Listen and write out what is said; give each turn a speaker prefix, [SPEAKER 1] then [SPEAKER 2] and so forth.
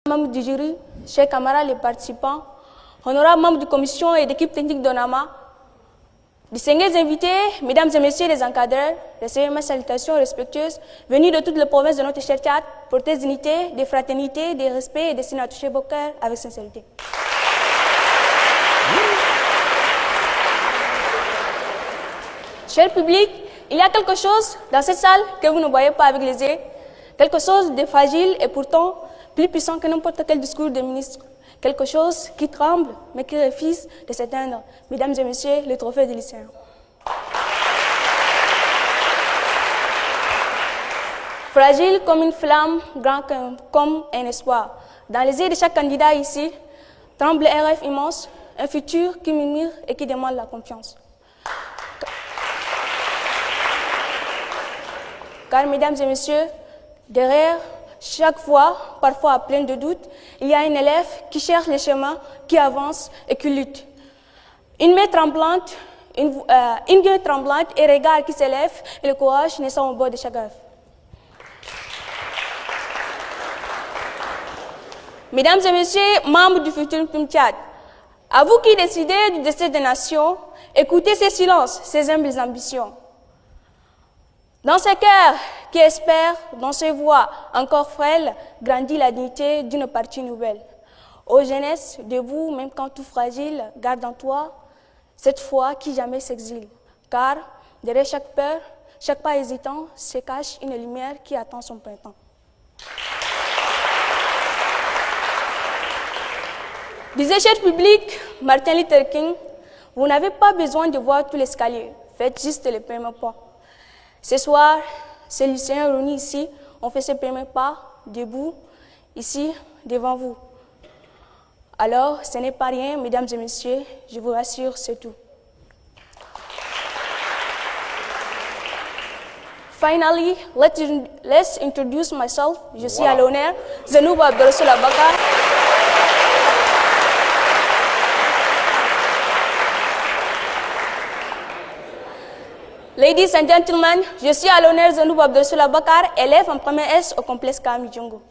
[SPEAKER 1] Membres du jury, chers camarades les participants, honorables membres de commission et d'équipe technique d'ONAMA, distingués invités, mesdames et messieurs les encadreurs, recevez mes salutations respectueuses venus de toutes les provinces de notre cher Tchad, porteurs d'unité, de fraternité, de respect et destinés à toucher vos cœurs avec sincérité. Cher public, il y a quelque chose dans cette salle que vous ne voyez pas avec les yeux, quelque chose de fragile et pourtant plus puissant que n'importe quel discours de ministre, quelque chose qui tremble mais qui refuse de s'éteindre. Mesdames et messieurs, le trophée des lycéens. Fragile comme une flamme, grand comme un espoir. Dans les yeux de chaque candidat ici, tremble un rêve immense, un futur qui murmure et qui demande la confiance. Car, mesdames et messieurs, derrière chaque voix, parfois pleine de doutes, il y a un élève qui cherche le chemin, qui avance et qui lutte. Une main tremblante, une gueule tremblante et regard qui s'élève et le courage naissant au bord de chaque rêve. Mesdames et messieurs, membres du futur Tchad, à vous qui décidez du destin des nations, écoutez ces silences, ces humbles ambitions. Dans ces cœurs qui espèrent, dans ces voix encore frêles, grandit la dignité d'une partie nouvelle. Ô jeunesse, debout, même quand tout fragile, garde en toi cette foi qui jamais s'exile. Car derrière chaque peur, chaque pas hésitant, se cache une lumière qui attend son printemps. Disait cher public, Martin Luther King, vous n'avez pas besoin de voir tout l'escalier, faites juste les premiers pas. Ce soir, ces lycéens réunis ici ont fait ce premier pas, debout, ici, devant vous. Alors, ce n'est pas rien, mesdames et messieurs, je vous rassure, c'est tout. Finally, let's introduce myself. Je suis à l'honneur, Zenoub Abdel-Rassoul Abakar. Ladies and gentlemen, je suis à l'honneur Zenoub Abdel-Rassoul Abakar, élève en première S au complexe Kami Djongo.